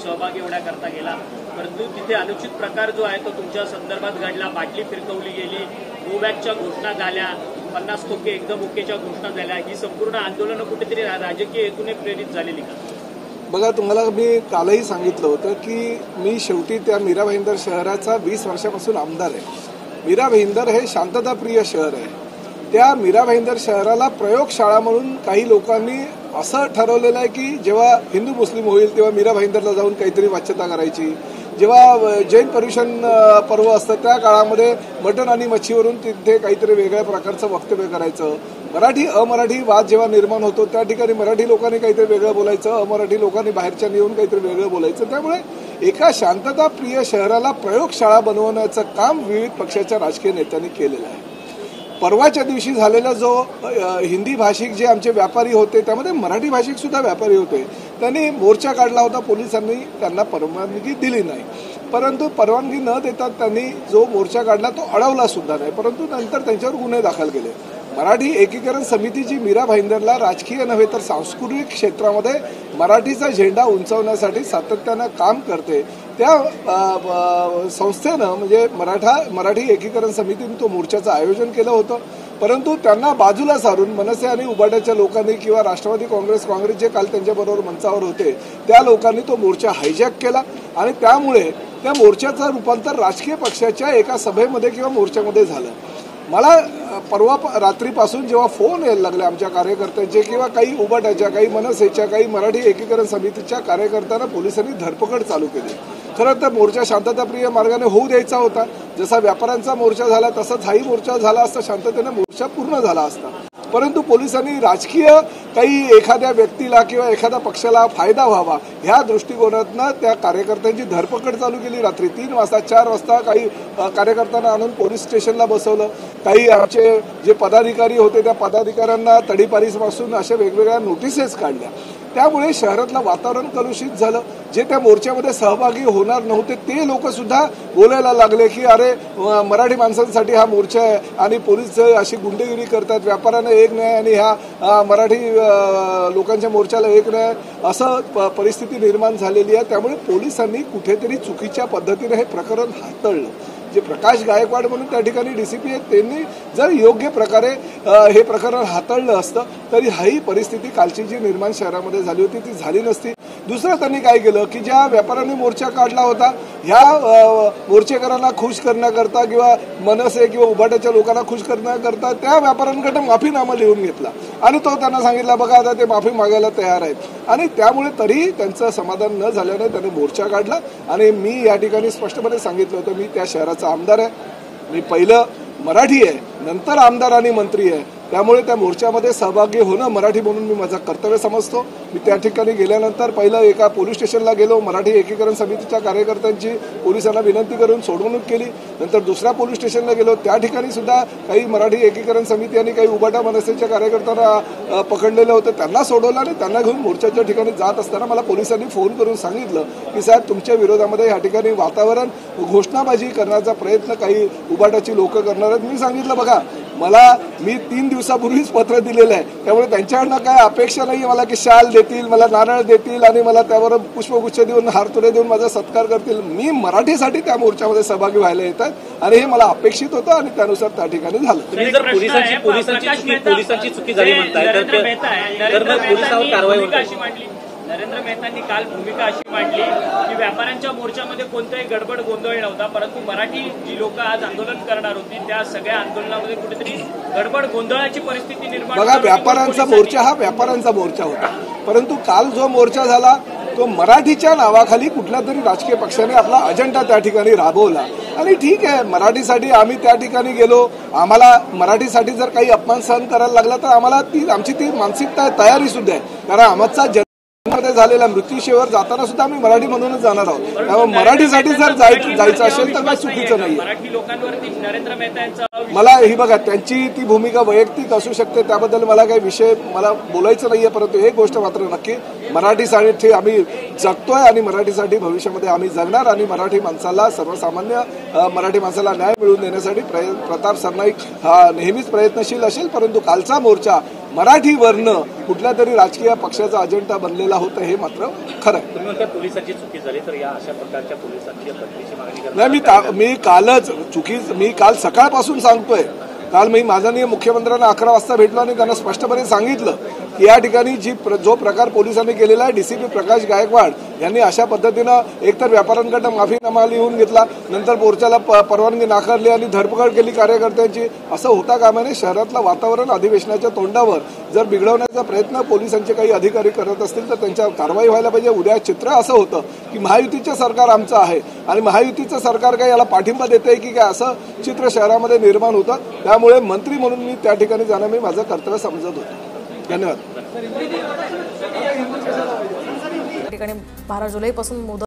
सहभाग एवढ्या करता गेला, परंतु तिथे अनुचित प्रकार जो आहे तो तुमच्या संदर्भात घडला, बाटली फिरकवली गेली, गो बॅकच्या घोषणा झाल्या, 50 टक्के एकदम ओकेच्या घोषणा झाल्या, ही संपूर्ण आंदोलनं कुठेतरी राजकीय हेतूने प्रेरित झालेली का? बघा, तुम्हाला मी कालही सांगितलं होतं की मी शेवटी त्या मीरा भाईंदर शहराचा 20 वर्षापासून आमदार आहे. मीरा भाईंदर हे शांतताप्रिय शहर आहे. त्या मीरा भाईंदर शहराला प्रयोगशाळा म्हणून काही लोकांनी असं ठरवलेलं आहे की जेव्हा हिंदू मुस्लिम होईल तेव्हा मीरा भाईंदरला जाऊन काहीतरी वाच्यता करायची, जेव्हा जैन पर्युषण पर्व असतं त्या काळामध्ये मटण आणि मच्छीवरून तिथे काहीतरी वेगळ्या प्रकारचं वक्तव्य करायचं, मराठी अमराठी वाद जेव्हा निर्माण होतो त्या ठिकाणी मराठी लोकांनी काहीतरी वेगळं बोलायचं, अमराठी लोकांनी बाहेरच्या येऊन काहीतरी वेगळं बोलायचं. त्यामुळे एका शांतताप्रिय शहराला प्रयोगशाळा बनवण्याचं काम विविध पक्षाच्या राजकीय नेत्यांनी केलेलं आहे. परवाच्या दिवशी झालेला जो हिंदी भाषिक जे आमचे व्यापारी होते त्यामध्ये मराठी भाषिक सुद्धा व्यापारी होते, त्यांनी मोर्चा काढला होता. पोलिसांनी त्यांना परवानगी दिली नाही, परंतु परवानगी न देता त्यांनी जो मोर्चा काढला तो अडवला सुद्धा नाही, परंतु नंतर त्यांच्यावर गुन्हे दाखल केले. मराठी एकीकरण समिती जी मीरा भाईंदरला राजकीय नव्हे तर सांस्कृतिक क्षेत्रामध्ये मराठीचा झेंडा उंचावण्यासाठी सातत्यानं काम करते, त्या संस्थेनं म्हणजे मराठी एकीकरण समितीने तो मोर्चाचं आयोजन केलं होतं. परंतु त्यांना बाजूला सारून मनसे आणि उबाटाच्या लोकांनी किंवा राष्ट्रवादी काँग्रेस जे काल त्यांच्याबरोबर मंचावर होते त्या लोकांनी तो मोर्चा हायजॅक केला आणि त्यामुळे त्या मोर्चाचं रूपांतर राजकीय पक्षाच्या एका सभेमध्ये किंवा मोर्चामध्ये झालं. मला परवा रात्रीपासून जेव्हा फोन यायला लागले आमच्या कार्यकर्त्यांचे किंवा काही उबाटाच्या, काही मनसेच्या, काही मराठी एकीकरण समितीच्या कार्यकर्त्यांना पोलिसांनी धरपकड चालू केली. खरं तर मोर्चा शांतताप्रिय मार्गाने होऊ द्यायचा होता. जसा व्यापाऱ्यांचा मोर्चा झाला तसाच हाही मोर्चा झाला असता, शांततेने मोर्चा पूर्ण झाला असता. परंतु पोलिसांनी राजकीय काही एखाद्या व्यक्तीला किंवा एखाद्या पक्षाला फायदा व्हावा ह्या दृष्टिकोनातनं त्या कार्यकर्त्यांची धरपकड चालू केली. रात्री 3 वाजता 4 वाजता काही कार्यकर्त्यांना आणून पोलीस स्टेशनला बसवलं. काही आमचे जे पदाधिकारी होते त्या पदाधिकाऱ्यांना तडीपारीपासून अशा वेगवेगळ्या नोटिसेस काढल्या. त्यामुळे शहरातलं वातावरण कलुषित झालं. जे त्या मोर्चामध्ये सहभागी होणार नव्हते ते लोक सुद्धा बोलायला लागले की अरे मराठी माणसांसाठी हा मोर्चा आहे आणि पोलीस अशी गुंडगिरी करतात, व्यापाऱ्यांना एक नाही आणि ह्या मराठी लोकांच्या मोर्चाला एक नाही, असं परिस्थिती निर्माण झालेली आहे. त्यामुळे पोलिसांनी कुठेतरी चुकीच्या पद्धतीने हे प्रकरण हाताळलं. जे प्रकाश गायकवाड म्हणून त्या ठिकाणी डीसीपी आहेत त्यांनी जर योग्य प्रकारे हे प्रकरण हाताळलं असतं तरी ही परिस्थिती कालची जी निर्माण शहरामध्ये झाली होती ती झाली नसती. दुसरं त्यांनी काय केलं की ज्या व्यापाऱ्यांनी मोर्चा काढला होता ह्या मोर्चेकरांना खुश करण्याकरता किंवा मनसे किंवा उभाट्याच्या लोकांना खुश करण्याकरता त्या व्यापाऱ्यांकडे माफीनामा लिहून घेतला आणि तो त्यांना सांगितला बघा आता ते माफी मागायला तयार आहेत. आणि त्यामुळे तरी त्यांचं समाधान न झाल्याने त्यांनी मोर्चा काढला. आणि मी या ठिकाणी स्पष्टपणे सांगितलं होतं मी त्या शहराचा आमदार आहे, मी पहिलं मराठी आहे, नंतर आमदार आणि मंत्री आहे. त्यामुळे त्या मोर्चामध्ये सहभागी होणं मराठी म्हणून मी माझं कर्तव्य समजतो. मी त्या ठिकाणी गेल्यानंतर पहिलं एका पोलीस स्टेशनला गेलो, मराठी एकीकरण समितीच्या कार्यकर्त्यांची पोलिसांना विनंती करून सोडवणूक केली. नंतर दुसऱ्या पोलीस स्टेशनला गेलो, त्या ठिकाणी सुद्धा काही मराठी एकीकरण समिती आणि काही उबाटा मनसेच्या कार्यकर्त्यांना पकडलेलं होतं, त्यांना सोडवलं आणि त्यांना घेऊन मोर्चाच्या ठिकाणी जात असताना मला पोलिसांनी फोन करून सांगितलं की साहेब तुमच्या विरोधामध्ये या ठिकाणी वातावरण घोषणाबाजी करण्याचा प्रयत्न काही उबाटाची लोक करणार आहेत. मी सांगितलं बघा मी 3 दिवसापूर्वीच पत्र दिलेलं आहे, त्यामुळे त्यांच्याकडनं काय अपेक्षा नाही मला की शाल देतील, मला नारळ देतील आणि मला त्यावर पुष्पगुच्छ देऊन हारतुरे देऊन माझा सत्कार करतील. मी मराठीसाठी त्या मोर्चामध्ये सहभागी व्हायला येतात आणि हे मला अपेक्षित होतं आणि त्यानुसार त्या ठिकाणी झालं. तुम्ही जर पोलिसांची चुकी झाली म्हणताय तर पोलिसांवर कारवाई होईल. नरेंद्र मेहतांनी काल भूमिका अशी मांडली की व्यापाऱ्यांच्या मोर्चामध्ये कोणताही गडबड गोंधळ नव्हता, परंतु मराठी जी लोक आज आंदोलन करणार होती त्या सगळ्या आंदोलनामध्ये कुठेतरी गडबड गोंधळाची परिस्थिती निर्माण. बघा, व्यापाऱ्यांचा मोर्चा हा व्यापाऱ्यांचा मोर्चा होता, परंतु काल जो मोर्चा झाला तो मराठीच्या नावाखाली कुठल्या तरी राजकीय पक्षाने आपला अजेंडा त्या ठिकाणी राबवला. आणि ठीक आहे, मराठीसाठी आम्ही त्या ठिकाणी गेलो, आम्हाला मराठीसाठी जर काही अपमान सहन करायला लागला तर आम्हाला आमची ती मानसिकता तयारी सुद्धा आहे. कारण आमचा मध्ये झालेला मृत्यूशेवर जाताना सुद्धा आम्ही मराठी म्हणूनच जाणार आहोत. त्यामुळे मराठीसाठी जर जायचं असेल तर काही चुकीचं नाही. मला ही बघा त्यांची ती भूमिका वैयक्तिक असू शकते, त्याबद्दल मला काही विषय मला बोलायचं नाहीये, परंतु एक गोष्ट मात्र नक्की मराठीसाठी आम्ही जगतोय आणि मराठीसाठी भविष्यामध्ये आम्ही जगणार आणि मराठी माणसाला सर्वसामान्य मराठी माणसाला न्याय मिळवून देण्यासाठी प्रताप सरनाईक हा नेहमीच प्रयत्नशील असेल. परंतु कालचा मोर्चा मराठीवरनं कुठल्या तरी राजकीय पक्षाचा अजेंडा बनलेला होता हे मात्र खरं आहे. तुम्ही म्हणता पोलिसांची चुकी झाली तर या अशा प्रकारच्या पोलिसांची बदलीची मागणी करता? नाही, मी काल सकाळपासून सांगतोय. काल मी माननीय मुख्यमंत्र्यांना 11 वाजता भेटलो आणि त्यांना स्पष्टपणे सांगितलं की या ठिकाणी जो प्रकार पोलिसांनी केलेला आहे, डीसीपी प्रकाश गायकवाड यांनी अशा पद्धतीनं एकतर व्यापाऱ्यांकडनं माफीनामा लिहून घेतला, नंतर मोर्चाला परवानगी नाकारली आणि धरपकड केली कार्यकर्त्यांची. असं होता कामा नये. शहरातलं वातावरण अधिवेशनाच्या तोंडावर जर बिघडवण्याचा प्रयत्न पोलिसांचे काही अधिकारी करत असतील तर त्यांच्यावर कारवाई व्हायला पाहिजे. उद्या चित्र असं होतं की महायुतीचं सरकार आमचं आहे आणि महायुतीचं सरकार काय याला पाठिंबा देते की काय, असं चित्र शहरामध्ये निर्माण होतं. त्यामुळे मंत्री म्हणून मी त्या ठिकाणी जाणं मी माझं कर्तव्य समजत होतो. धन्यवाद. ठिकाणी 12 जुलैपासून मुदत